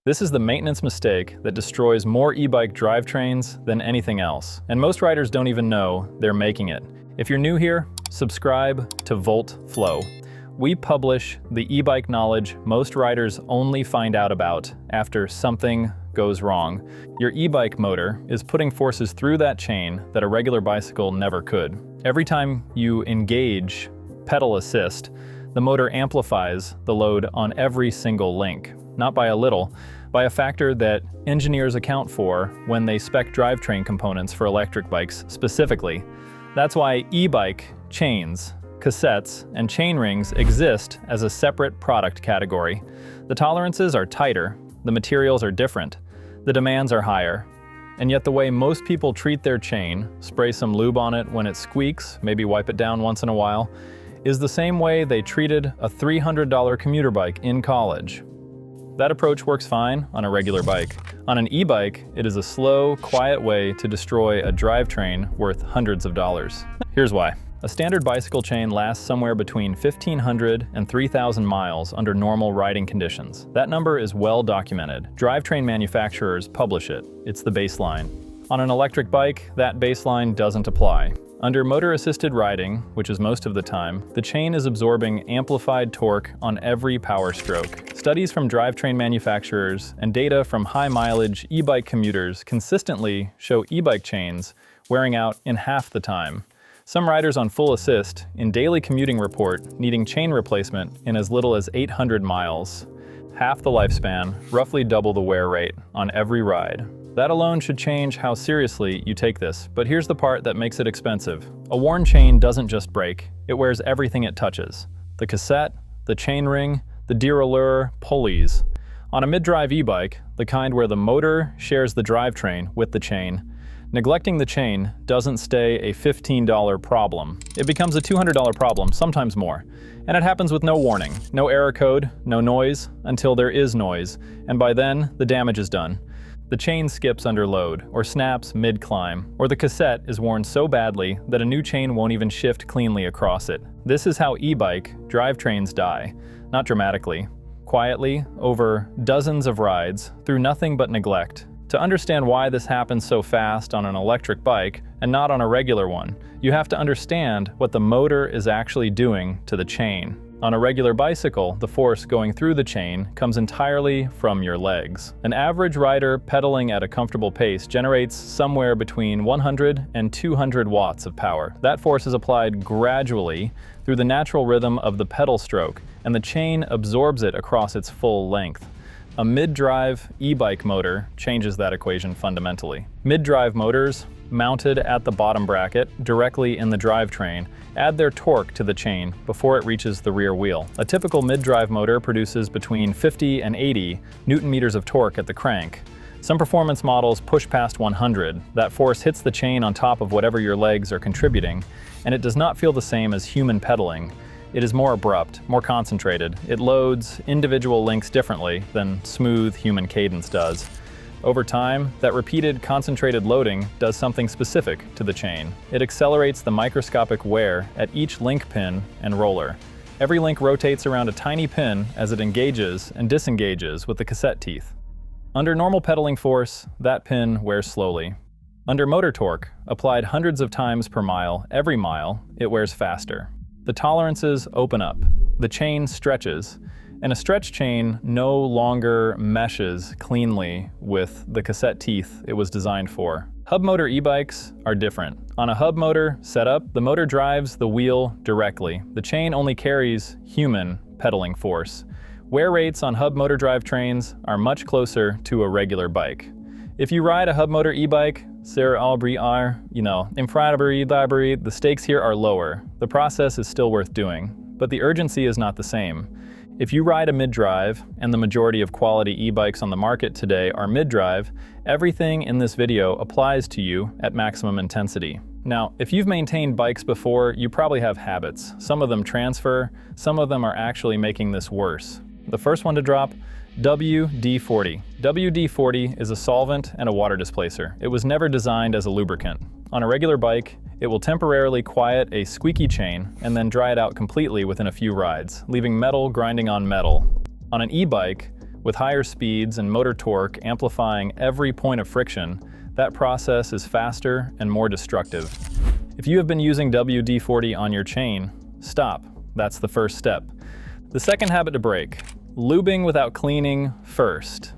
This is the maintenance mistake that destroys more e-bike drivetrains than anything else, and most riders don't even know they're making it. If you're new here, subscribe to Volt Flow. We publish the e-bike knowledge most riders only find out about after something goes wrong. Your e-bike motor is putting forces through that chain that a regular bicycle never could. Every time you engage pedal assist, the motor amplifies the load on every single link. Not by a little, by a factor that engineers account for when they spec drivetrain components for electric bikes specifically. That's why e-bike chains, cassettes, and chain rings exist as a separate product category. The tolerances are tighter, the materials are different, the demands are higher. And yet the way most people treat their chain, spray some lube on it when it squeaks, maybe wipe it down once in a while, is the same way they treated a $300 commuter bike in college. That approach works fine on a regular bike. On an e-bike, it is a slow, quiet way to destroy a drivetrain worth hundreds of dollars. Here's why. A standard bicycle chain lasts somewhere between 1,500 and 3,000 miles under normal riding conditions. That number is well documented. Drivetrain manufacturers publish it. It's the baseline. On an electric bike, that baseline doesn't apply. Under motor-assisted riding, which is most of the time, the chain is absorbing amplified torque on every power stroke. Studies from drivetrain manufacturers and data from high-mileage e-bike commuters consistently show e-bike chains wearing out in half the time. Some riders on full assist in daily commuting report needing chain replacement in as little as 800 miles. Half the lifespan, roughly double the wear rate on every ride. That alone should change how seriously you take this, but here's the part that makes it expensive. A worn chain doesn't just break, it wears everything it touches. The cassette, the chain ring, the derailleur, pulleys. On a mid-drive e-bike, the kind where the motor shares the drivetrain with the chain, neglecting the chain doesn't stay a $15 problem. It becomes a $200 problem, sometimes more. And it happens with no warning, no error code, no noise, until there is noise, and by then, the damage is done. The chain skips under load, or snaps mid-climb, or the cassette is worn so badly that a new chain won't even shift cleanly across it. This is how e-bike drivetrains die, not dramatically, quietly, over dozens of rides, through nothing but neglect. To understand why this happens so fast on an electric bike and not on a regular one, you have to understand what the motor is actually doing to the chain. On a regular bicycle, the force going through the chain comes entirely from your legs. An average rider pedaling at a comfortable pace generates somewhere between 100 and 200 watts of power. That force is applied gradually through the natural rhythm of the pedal stroke, and the chain absorbs it across its full length. A mid-drive e-bike motor changes that equation fundamentally. Mid-drive motors, mounted at the bottom bracket, directly in the drivetrain, add their torque to the chain before it reaches the rear wheel. A typical mid-drive motor produces between 50 and 80 Newton-meters of torque at the crank. Some performance models push past 100. That force hits the chain on top of whatever your legs are contributing, and it does not feel the same as human pedaling. It is more abrupt, more concentrated. It loads individual links differently than smooth human cadence does. Over time, that repeated concentrated loading does something specific to the chain. It accelerates the microscopic wear at each link pin and roller. Every link rotates around a tiny pin as it engages and disengages with the cassette teeth. Under normal pedaling force, that pin wears slowly. Under motor torque, applied hundreds of times per mile, every mile, it wears faster. The tolerances open up, the chain stretches, and a stretch chain no longer meshes cleanly with the cassette teeth it was designed for. Hub motor e-bikes are different. On a hub motor setup, the motor drives the wheel directly. The chain only carries human pedaling force. Wear rates on hub motor drivetrains are much closer to a regular bike. If you ride a hub motor e-bike, the stakes here are lower. The process is still worth doing, but the urgency is not the same. If you ride a mid-drive, and the majority of quality e-bikes on the market today are mid-drive, everything in this video applies to you at maximum intensity. Now, if you've maintained bikes before, you probably have habits. Some of them transfer, some of them are actually making this worse. The first one to drop, WD-40. WD-40 is a solvent and a water displacer. It was never designed as a lubricant. On a regular bike, it will temporarily quiet a squeaky chain and then dry it out completely within a few rides, leaving metal grinding on metal. On an e-bike, With higher speeds and motor torque amplifying every point of friction, that process is faster and more destructive. If you have been using WD-40 on your chain, stop. That's the first step. The second habit to break: lubing without cleaning first.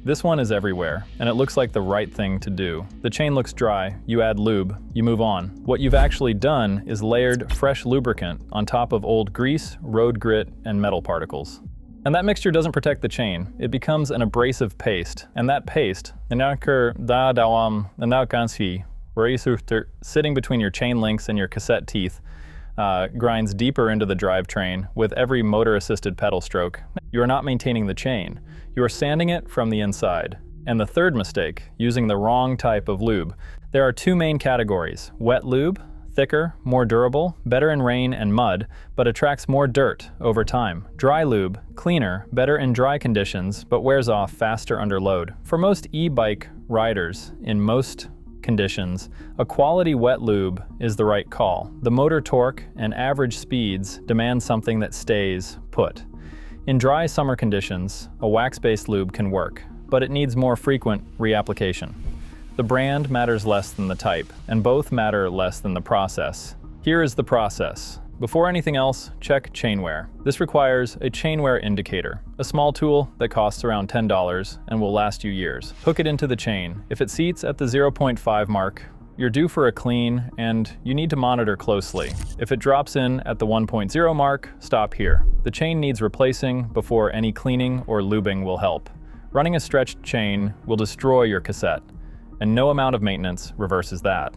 This one is everywhere, and it looks like the right thing to do. The chain looks dry, you add lube, you move on. What you've actually done is layered fresh lubricant on top of old grease, road grit, and metal particles. And that mixture doesn't protect the chain. It becomes an abrasive paste, and that paste, sitting between your chain links and your cassette teeth, grinds deeper into the drivetrain with every motor-assisted pedal stroke. You are not maintaining the chain. You are sanding it from the inside. And the third mistake, using the wrong type of lube. There are two main categories: wet lube, thicker, more durable, better in rain and mud, but attracts more dirt over time. Dry lube, cleaner, better in dry conditions, but wears off faster under load. For most e-bike riders, in most conditions, a quality wet lube is the right call. The motor torque and average speeds demand something that stays put. In dry summer conditions, a wax-based lube can work, but it needs more frequent reapplication. The brand matters less than the type, and both matter less than the process. Here is the process. Before anything else, check chain wear. This requires a chain wear indicator, a small tool that costs around $10 and will last you years. Hook it into the chain. If it seats at the 0.5 mark, you're due for a clean, and you need to monitor closely. If it drops in at the 1.0 mark, stop here. The chain needs replacing before any cleaning or lubing will help. Running a stretched chain will destroy your cassette, and no amount of maintenance reverses that.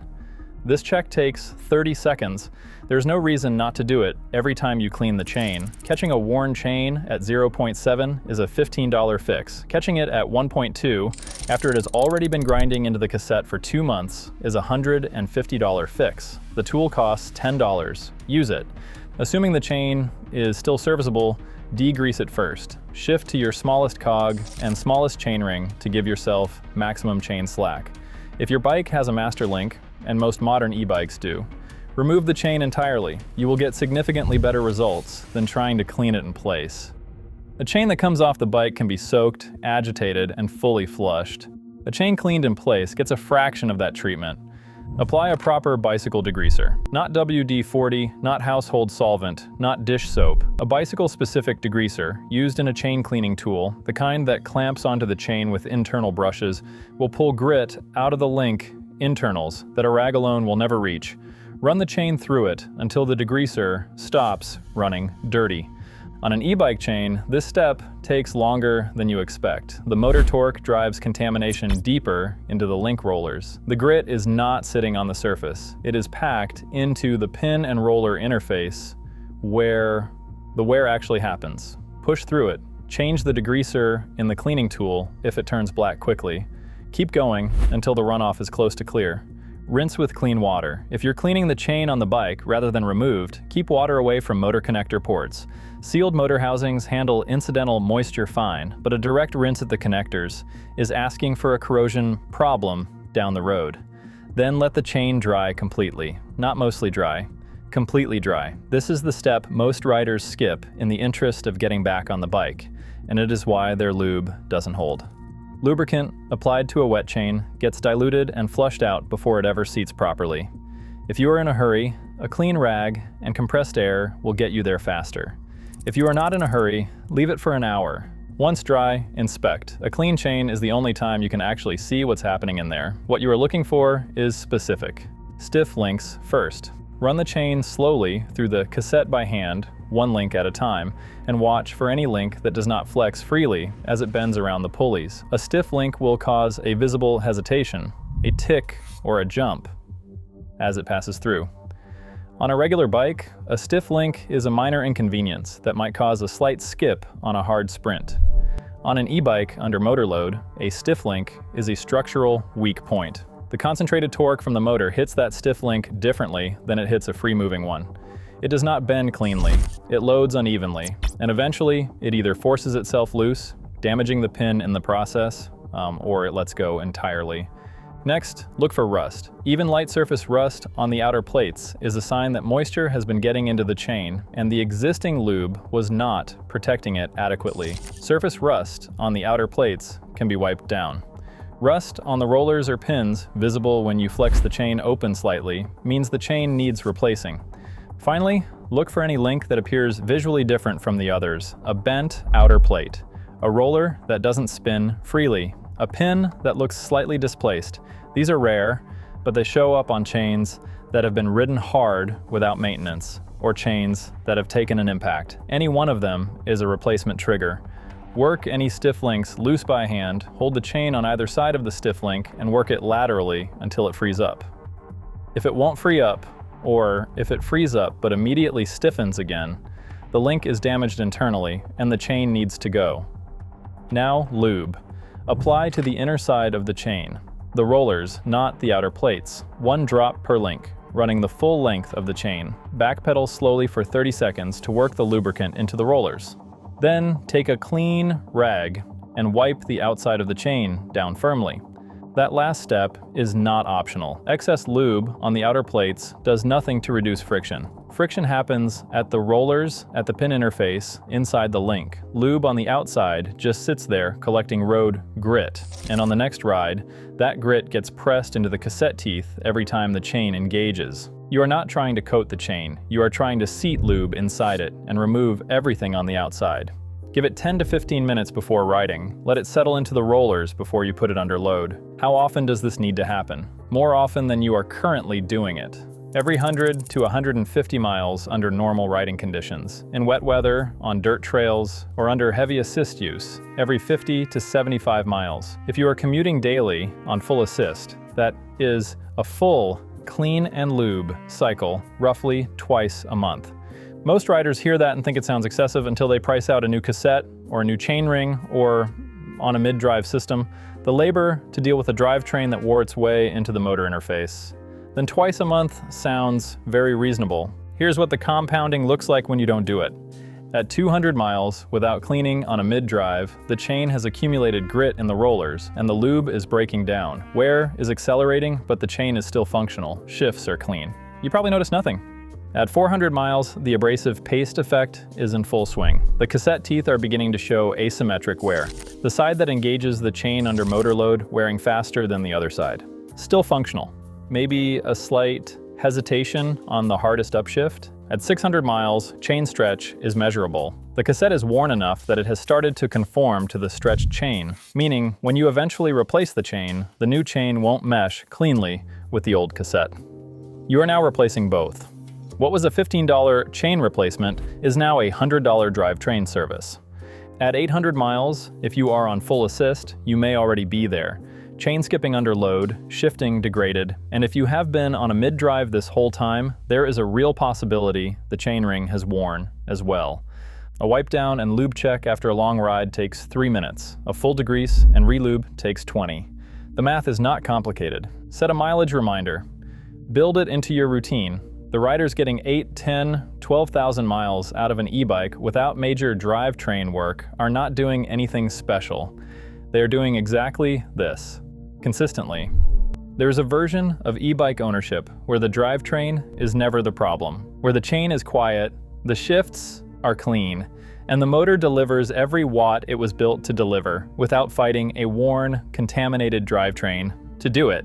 This check takes 30 seconds. There's no reason not to do it every time you clean the chain. Catching a worn chain at 0.7 is a $15 fix. Catching it at 1.2 after it has already been grinding into the cassette for 2 months is a $150 fix. The tool costs $10. Use it. Assuming the chain is still serviceable, degrease it first. Shift to your smallest cog and smallest chainring to give yourself maximum chain slack. If your bike has a master link, and most modern e-bikes do, remove the chain entirely. You will get significantly better results than trying to clean it in place. A chain that comes off the bike can be soaked, agitated, and fully flushed. A chain cleaned in place gets a fraction of that treatment. Apply a proper bicycle degreaser. Not WD-40, not household solvent, not dish soap. A bicycle-specific degreaser, used in a chain cleaning tool, the kind that clamps onto the chain with internal brushes, will pull grit out of the link internals that a rag alone will never reach. Run the chain through it until the degreaser stops running dirty. On an e-bike chain, this step takes longer than you expect. The motor torque drives contamination deeper into the link rollers. The grit is not sitting on the surface. It is packed into the pin and roller interface where the wear actually happens. Push through it. Change the degreaser in the cleaning tool if it turns black quickly. Keep going until the runoff is close to clear. Rinse with clean water. If you're cleaning the chain on the bike rather than removed, keep water away from motor connector ports. Sealed motor housings handle incidental moisture fine, but a direct rinse at the connectors is asking for a corrosion problem down the road. Then let the chain dry completely. Not mostly dry, completely dry. This is the step most riders skip in the interest of getting back on the bike, and it is why their lube doesn't hold. Lubricant applied to a wet chain gets diluted and flushed out before it ever seats properly. If you are in a hurry, a clean rag and compressed air will get you there faster. If you are not in a hurry, leave it for an hour. Once dry, inspect. A clean chain is the only time you can actually see what's happening in there. What you are looking for is specific. Stiff links first. Run the chain slowly through the cassette by hand, one link at a time, and watch for any link that does not flex freely as it bends around the pulleys. A stiff link will cause a visible hesitation, a tick, or a jump as it passes through. On a regular bike, a stiff link is a minor inconvenience that might cause a slight skip on a hard sprint. On an e-bike under motor load, a stiff link is a structural weak point. The concentrated torque from the motor hits that stiff link differently than it hits a free-moving one. It does not bend cleanly, it loads unevenly, and eventually it either forces itself loose, damaging the pin in the process, or it lets go entirely. Next, look for rust. Even light surface rust on the outer plates is a sign that moisture has been getting into the chain and the existing lube was not protecting it adequately. Surface rust on the outer plates can be wiped down. Rust on the rollers or pins, visible when you flex the chain open slightly, means the chain needs replacing. Finally, look for any link that appears visually different from the others. A bent outer plate, a roller that doesn't spin freely, a pin that looks slightly displaced. These are rare, but they show up on chains that have been ridden hard without maintenance, or chains that have taken an impact. Any one of them is a replacement trigger. Work any stiff links loose by hand, hold the chain on either side of the stiff link, and work it laterally until it frees up. If it won't free up, or if it frees up but immediately stiffens again, the link is damaged internally and the chain needs to go. Now, lube. Apply to the inner side of the chain. The rollers, not the outer plates. 1 drop per link, running the full length of the chain. Backpedal slowly for 30 seconds to work the lubricant into the rollers. Then take a clean rag and wipe the outside of the chain down firmly. That last step is not optional. Excess lube on the outer plates does nothing to reduce friction. Friction happens at the rollers at the pin interface inside the link. Lube on the outside just sits there collecting road grit, and on the next ride, that grit gets pressed into the cassette teeth every time the chain engages. You are not trying to coat the chain, you are trying to seat lube inside it and remove everything on the outside. Give it 10 to 15 minutes before riding. Let it settle into the rollers before you put it under load. How often does this need to happen? More often than you are currently doing it. Every 100 to 150 miles under normal riding conditions. In wet weather, on dirt trails, or under heavy assist use, every 50 to 75 miles. If you are commuting daily on full assist, that is a full clean and lube cycle, roughly twice a month. Most riders hear that and think it sounds excessive until they price out a new cassette or a new chainring or on a mid-drive system, the labor to deal with a drivetrain that wore its way into the motor interface. Then twice a month sounds very reasonable. Here's what the compounding looks like when you don't do it. At 200 miles, without cleaning on a mid-drive, the chain has accumulated grit in the rollers and the lube is breaking down. Wear is accelerating, but the chain is still functional. Shifts are clean. You probably notice nothing. At 400 miles, the abrasive paste effect is in full swing. The cassette teeth are beginning to show asymmetric wear. The side that engages the chain under motor load wearing faster than the other side. Still functional. Maybe a slight hesitation on the hardest upshift. At 600 miles, chain stretch is measurable. The cassette is worn enough that it has started to conform to the stretched chain, meaning when you eventually replace the chain, the new chain won't mesh cleanly with the old cassette. You are now replacing both. What was a $15 chain replacement is now a $100 drivetrain service. At 800 miles, if you are on full assist, you may already be there. Chain skipping under load, shifting degraded, and if you have been on a mid-drive this whole time, there is a real possibility the chainring has worn as well. A wipe down and lube check after a long ride takes 3 minutes. A full degrease and relube takes 20. The math is not complicated. Set a mileage reminder. Build it into your routine. The riders getting 8, 10, 12,000 miles out of an e-bike without major drivetrain work are not doing anything special. They are doing exactly this, consistently. There is a version of e-bike ownership where the drivetrain is never the problem, where the chain is quiet, the shifts are clean, and the motor delivers every watt it was built to deliver without fighting a worn, contaminated drivetrain to do it.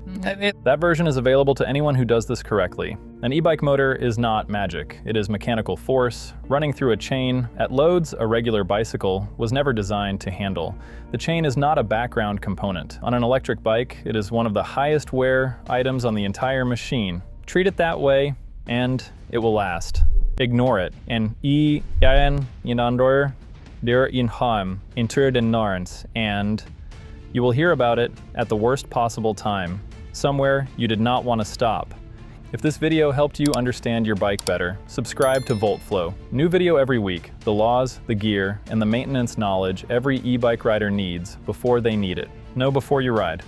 That version is available to anyone who does this correctly. An e-bike motor is not magic. It is mechanical force running through a chain at loads a regular bicycle was never designed to handle. The chain is not a background component. On an electric bike, it is one of the highest wear items on the entire machine. Treat it that way and it will last. Ignore it and and you will hear about it at the worst possible time, somewhere you did not want to stop. If this video helped you understand your bike better, subscribe to VoltFlow. New video every week, the laws, the gear, and the maintenance knowledge every e-bike rider needs before they need it. Know before you ride.